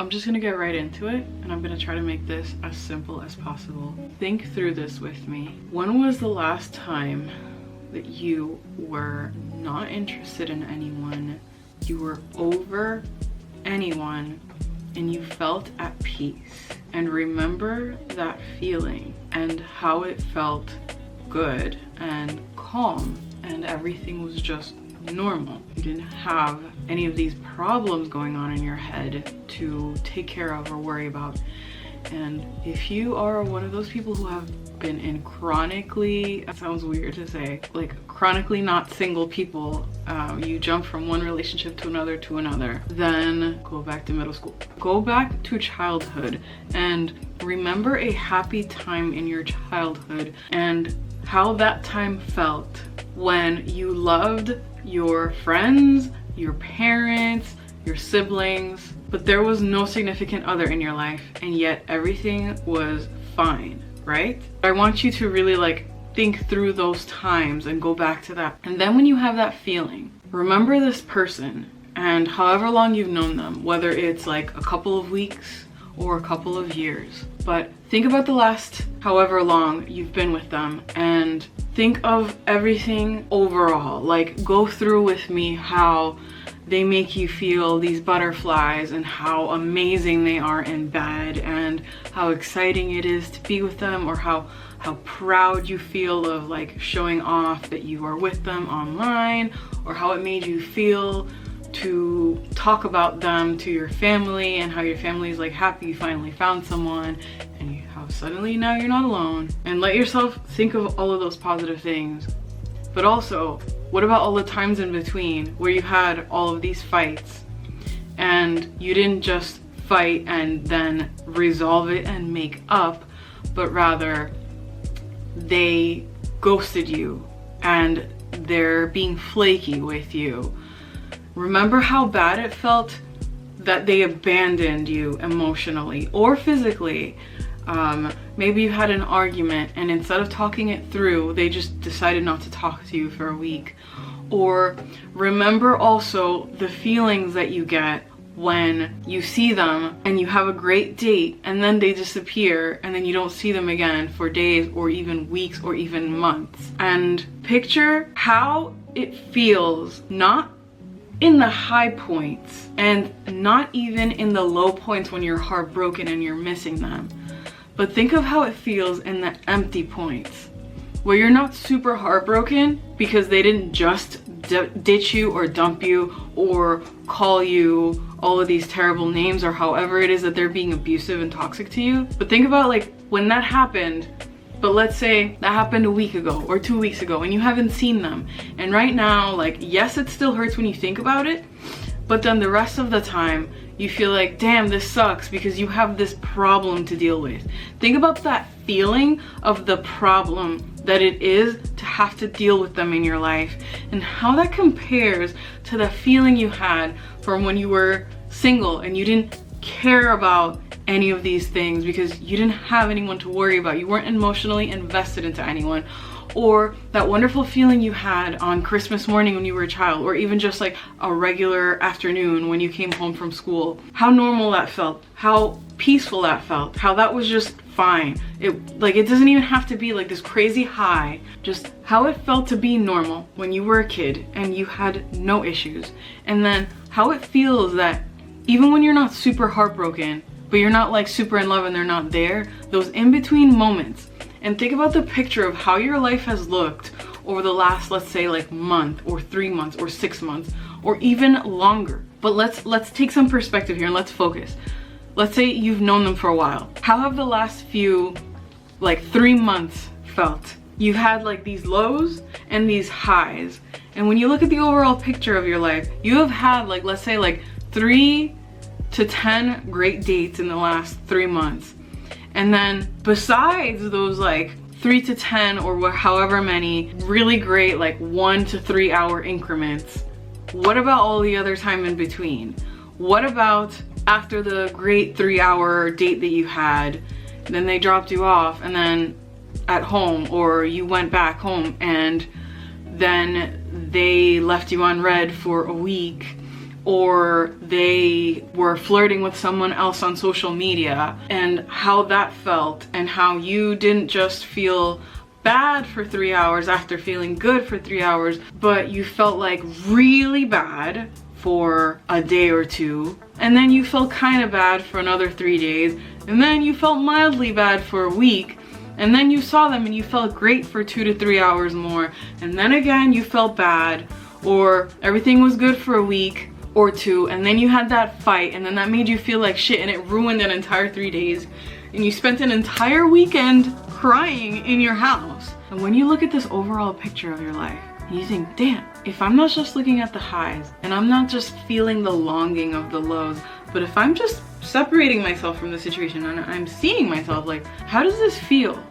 I'm just gonna get right into it, and I'm gonna try to make this as simple as possible. Think through this with me. When was the last time that you were not interested in anyone, you were over anyone, and you felt at peace? And remember that feeling and how it felt good and calm, and everything was just normal. You didn't have any of these problems going on in your head to take care of or worry about. And if you are one of those people who have been in chronically, that sounds weird to say, like chronically not single people, you jump from one relationship to another, then go back to middle school. Go back to childhood and remember a happy time in your childhood and how that time felt when you loved your friends, your parents, your siblings, but there was no significant other in your life, and yet everything was fine, right? I want you to really like think through those times and go back to that. And then when you have that feeling, remember this person and however long you've known them, whether it's like a couple of weeks or a couple of years, but think about the last however long you've been with them and think of everything overall. Like, go through with me how they make you feel these butterflies and how amazing they are in bed and how exciting it is to be with them, or how proud you feel of like showing off that you are with them online, or how it made you feel to talk about them to your family and how your family is like happy you finally found someone, and how suddenly now you're not alone. And let yourself think of all of those positive things. But also, what about all the times in between where you had all of these fights and you didn't just fight and then resolve it and make up, but rather they ghosted you and they're being flaky with you? Remember how bad it felt that they abandoned you emotionally or physically. Maybe you had an argument and instead of talking it through, they just decided not to talk to you for a week. Or remember also the feelings that you get when you see them and you have a great date and then they disappear and then you don't see them again for days or even weeks or even months. And picture how it feels, not in the high points and not even in the low points when you're heartbroken and you're missing them, but think of how it feels in the empty points where you're not super heartbroken because they didn't just ditch you or dump you or call you all of these terrible names or however it is that they're being abusive and toxic to you. But think about like when that happened, but let's say that happened a week ago or 2 weeks ago and you haven't seen them. And right now, like, yes, it still hurts when you think about it, but then the rest of the time you feel like, damn, this sucks because you have this problem to deal with. Think about that feeling of the problem that it is to have to deal with them in your life and how that compares to the feeling you had from when you were single and you didn't care about any of these things because you didn't have anyone to worry about. You weren't emotionally invested into anyone. Or that wonderful feeling you had on Christmas morning when you were a child, or even just like a regular afternoon when you came home from school. How normal that felt, how peaceful that felt, how that was just fine. It doesn't even have to be like this crazy high, just how it felt to be normal when you were a kid and you had no issues. And then how it feels that even when you're not super heartbroken, but you're not like super in love and they're not there, those in-between moments. And think about the picture of how your life has looked over the last, let's say, like month or 3 months or 6 months or even longer. But let's take some perspective here and let's focus. Let's say you've known them for a while. How have the last few, like 3 months felt? You've had like these lows and these highs. And when you look at the overall picture of your life, you have had like, let's say like 3 to 10 great dates in the last 3 months. And then besides those like 3 to 10 or however many really great like 1 to 3 hour increments, what about all the other time in between? What about after the great 3-hour date that you had, then they dropped you off and then at home, or you went back home and then they left you on red for a week, or they were flirting with someone else on social media, and how that felt, and how you didn't just feel bad for 3 hours after feeling good for 3 hours, but you felt like really bad for a day or two, and then you felt kind of bad for another 3 days, and then you felt mildly bad for a week, and then you saw them and you felt great for 2 to 3 hours more, and then again you felt bad, or everything was good for a week or two, and then you had that fight, and then that made you feel like shit, and it ruined an entire 3 days, and you spent an entire weekend crying in your house. And when you look at this overall picture of your life, and you think, damn, if I'm not just looking at the highs, and I'm not just feeling the longing of the lows, but if I'm just separating myself from the situation and I'm seeing myself, like, how does this feel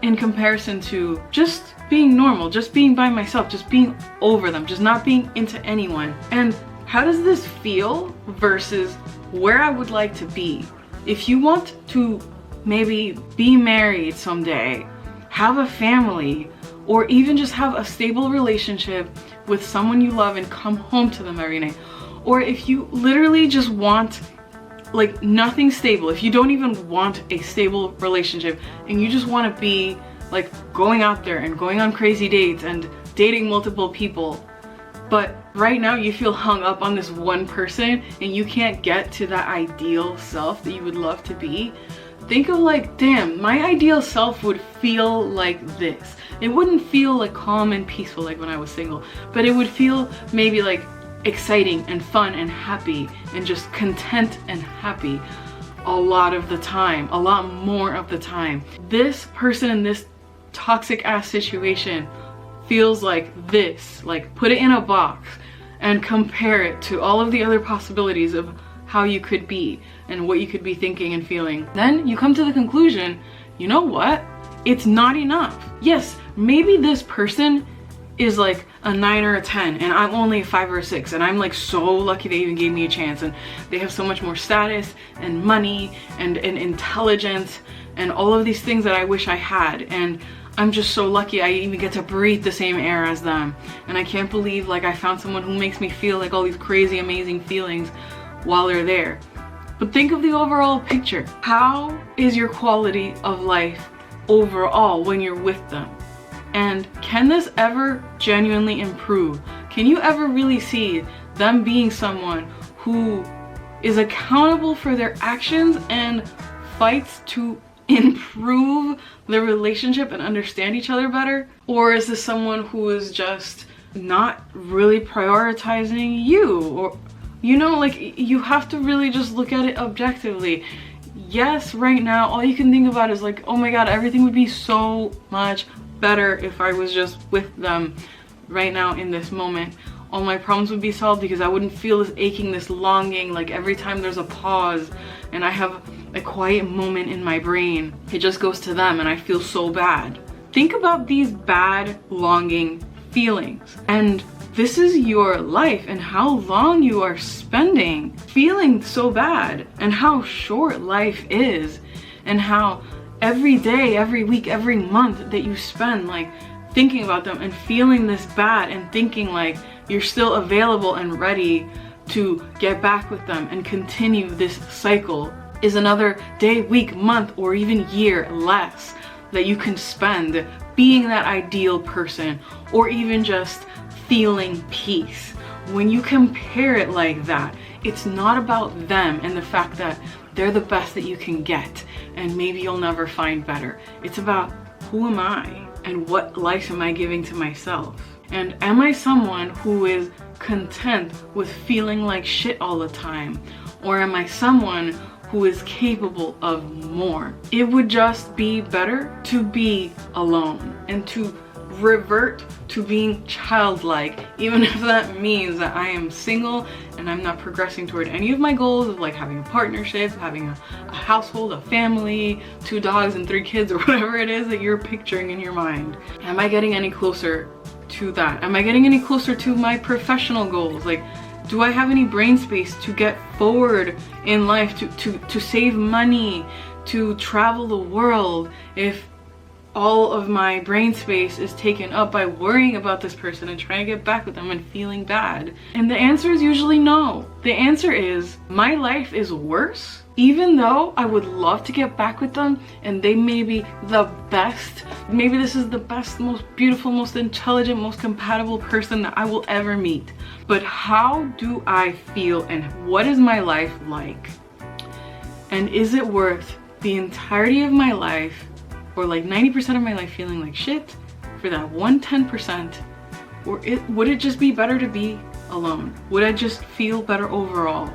in comparison to just being normal, just being by myself, just being over them, just not being into anyone? And how does this feel versus where I would like to be? If you want to maybe be married someday, have a family, or even just have a stable relationship with someone you love and come home to them every night, or if you literally just want like nothing stable, if you don't even want a stable relationship and you just want to be like going out there and going on crazy dates and dating multiple people, but right now you feel hung up on this one person and you can't get to that ideal self that you would love to be, think of like, damn, my ideal self would feel like this. It wouldn't feel like calm and peaceful like when I was single, but it would feel maybe like exciting and fun and happy and just content and happy a lot of the time, a lot more of the time. This person in this toxic ass situation feels like this. Like, put it in a box and compare it to all of the other possibilities of how you could be and what you could be thinking and feeling. Then you come to the conclusion, you know what? It's not enough. Yes, maybe this person is like a 9 or a 10 and I'm only a 5 or a 6, and I'm like so lucky they even gave me a chance, and they have so much more status and money and intelligence and all of these things that I wish I had, and I'm just so lucky I even get to breathe the same air as them. And I can't believe like I found someone who makes me feel like all these crazy amazing feelings while they're there. But think of the overall picture. How is your quality of life overall when you're with them? And can this ever genuinely improve? Can you ever really see them being someone who is accountable for their actions and fights to improve the relationship and understand each other better? Or is this someone who is just not really prioritizing you? Or, you know, like, you have to really just look at it objectively. Yes, right now all you can think about is like, oh my god, everything would be so much better if I was just with them right now in this moment. All my problems would be solved because I wouldn't feel this aching, this longing, like every time there's a pause and I have a quiet moment in my brain, it just goes to them and I feel so bad. Think about these bad longing feelings, and this is your life and how long you are spending feeling so bad, and how short life is, and how every day, every week, every month that you spend like thinking about them and feeling this bad and thinking like you're still available and ready to get back with them and continue this cycle is another day, week, month, or even year less that you can spend being that ideal person, or even just feeling peace. When you compare it like that, it's not about them and the fact that they're the best that you can get and maybe you'll never find better. It's about, who am I and what life am I giving to myself? And am I someone who is content with feeling like shit all the time? Or am I someone who is capable of more? It would just be better to be alone and to revert to being childlike, even if that means that I am single and I'm not progressing toward any of my goals of like having a partnership, having a household, a family, 2 dogs and 3 kids, or whatever it is that you're picturing in your mind. Am I getting any closer to that? Am I getting any closer to my professional goals? Like, do I have any brain space to get forward in life, to save money, to travel the world? If all of my brain space is taken up by worrying about this person and trying to get back with them and feeling bad? And the answer is usually no. The answer is my life is worse. Even though I would love to get back with them and they may be the best, maybe this is the best, most beautiful, most intelligent, most compatible person that I will ever meet. But how do I feel and what is my life like? And is it worth the entirety of my life, or like 90% of my life, feeling like shit for that 10%? Or would it just be better to be alone? Would I just feel better overall?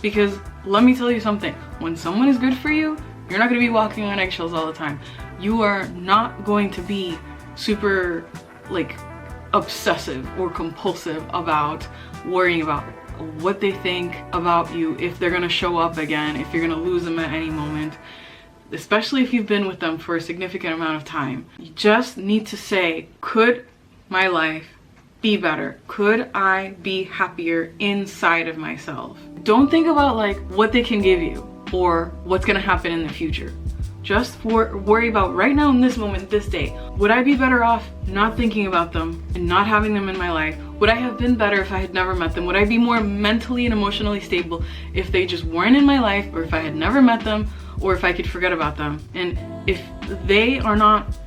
Because let me tell you something, when someone is good for you, you're not going to be walking on eggshells all the time. You are not going to be super like obsessive or compulsive about worrying about what they think about you, if they're going to show up again, if you're going to lose them at any moment, especially if you've been with them for a significant amount of time. You just need to say, could my life be better? Could I be happier inside of myself? Don't think about like what they can give you or what's gonna happen in the future. Just worry about right now in this moment, this day. Would I be better off not thinking about them and not having them in my life? Would I have been better if I had never met them? Would I be more mentally and emotionally stable if they just weren't in my life, or if I had never met them, or if I could forget about them? And if they are not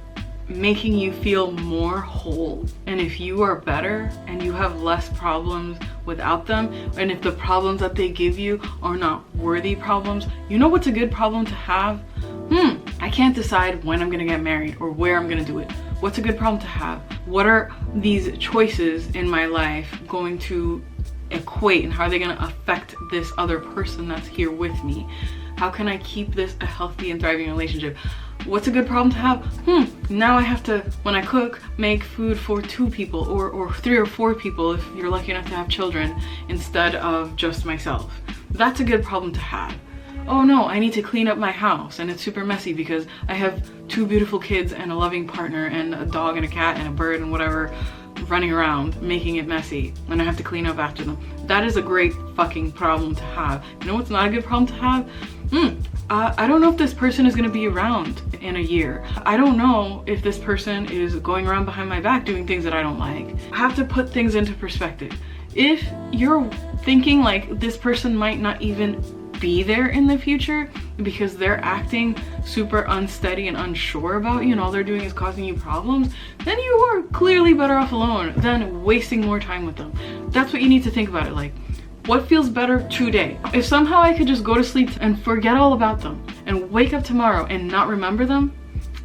making you feel more whole, and if you are better and you have less problems without them, and if the problems that they give you are not worthy problems, you know what's a good problem to have? I can't decide when I'm gonna get married or where I'm gonna do it. What's a good problem to have? What are these choices in my life going to equate, and how are they gonna affect this other person that's here with me? How can I keep this a healthy and thriving relationship? What's a good problem to have? Now I have to, when I cook, make food for 2 people or 3 or 4 people if you're lucky enough to have children, instead of just myself. That's a good problem to have. Oh no, I need to clean up my house and it's super messy because I have 2 beautiful kids and a loving partner and a dog and a cat and a bird and whatever running around making it messy, and I have to clean up after them. That is a great fucking problem to have. You know what's not a good problem to have? I don't know if this person is gonna be around in a year. I don't know if this person is going around behind my back doing things that I don't like. I have to put things into perspective. If you're thinking like this person might not even be there in the future because they're acting super unsteady and unsure about you and all they're doing is causing you problems, then you are clearly better off alone than wasting more time with them. That's what you need to think about it like. What feels better today? If somehow I could just go to sleep and forget all about them and wake up tomorrow and not remember them,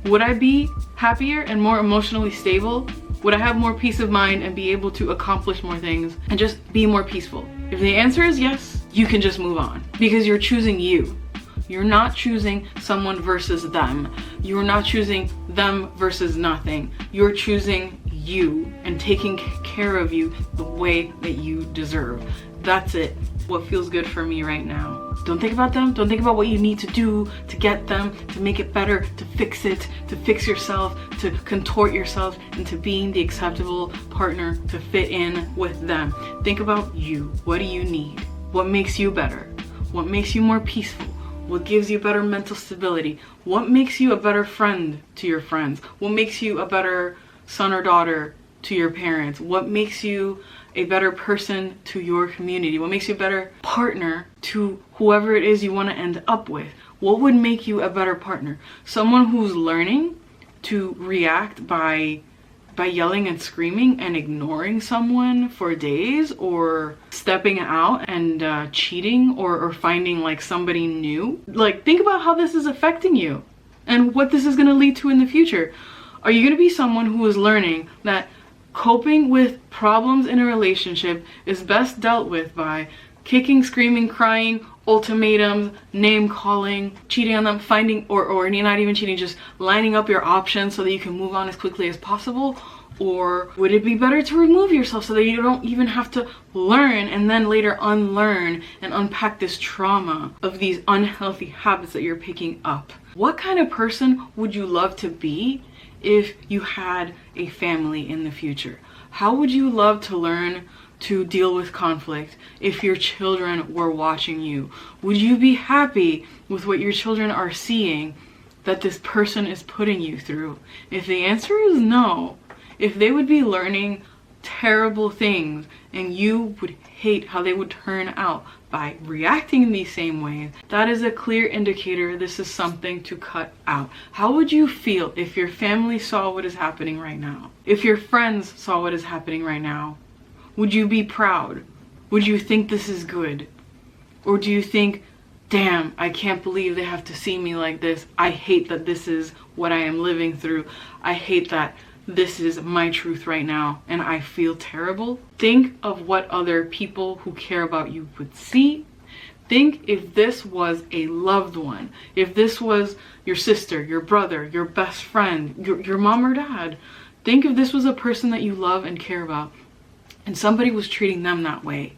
would I be happier and more emotionally stable? Would I have more peace of mind and be able to accomplish more things and just be more peaceful? If the answer is yes, you can just move on because you're choosing you. You're not choosing someone versus them. You're not choosing them versus nothing. You're choosing you and taking care of you the way that you deserve. That's it. What feels good for me right now. Don't think about them. Don't think about what you need to do to get them, to make it better, to fix it, to fix yourself, to contort yourself into being the acceptable partner to fit in with them. Think about you. What do you need? What makes you better? What makes you more peaceful? What gives you better mental stability? What makes you a better friend to your friends? What makes you a better son or daughter to your parents? What makes you a better person to your community? What makes you a better partner to whoever it is you want to end up with? What would make you a better partner? Someone who's learning to react by yelling and screaming and ignoring someone for days, or stepping out and cheating, or finding like somebody new? Like, think about how this is affecting you and what this is going to lead to in the future. Are you going to be someone who is learning that coping with problems in a relationship is best dealt with by kicking, screaming, crying, ultimatums, name calling, cheating on them, finding, or not even cheating, just lining up your options so that you can move on as quickly as possible? Or would it be better to remove yourself so that you don't even have to learn and then later unlearn and unpack this trauma of these unhealthy habits that you're picking up? What kind of person would you love to be if you had a family in the future? How would you love to learn to deal with conflict if your children were watching you? Would you be happy with what your children are seeing that this person is putting you through? If the answer is no, if they would be learning terrible things and you would hate how they would turn out by reacting in these same ways, that is a clear indicator this is something to cut out. How would you feel if your family saw what is happening right now? If your friends saw what is happening right now? Would you be proud? Would you think this is good? Or do you think, damn, I can't believe they have to see me like this. I hate that this is what I am living through. I hate that this is my truth right now and I feel terrible. Think of what other people who care about you would see. Think if this was a loved one, if this was your sister, your brother, your best friend, your mom or dad. Think if this was a person that you love and care about and somebody was treating them that way,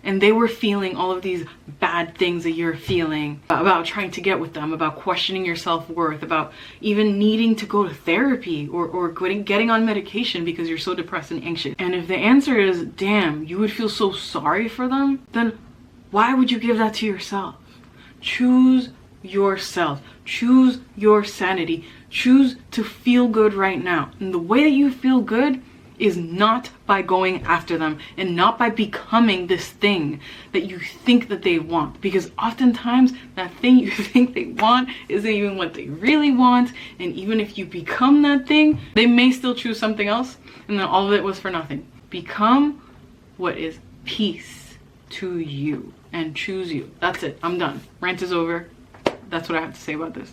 and they were feeling all of these bad things that you're feeling about trying to get with them, about questioning your self-worth, about even needing to go to therapy or getting on medication because you're so depressed and anxious. And if the answer is, damn, you would feel so sorry for them, then why would you give that to yourself? Choose yourself. Choose your sanity. Choose to feel good right now. And the way that you feel good is not by going after them and not by becoming this thing that you think that they want, because oftentimes that thing you think they want isn't even what they really want. And even if you become that thing, they may still choose something else, and then all of it was for nothing. Become what is peace to you and choose you. That's it. I'm done. Rant is over. That's what I have to say about this.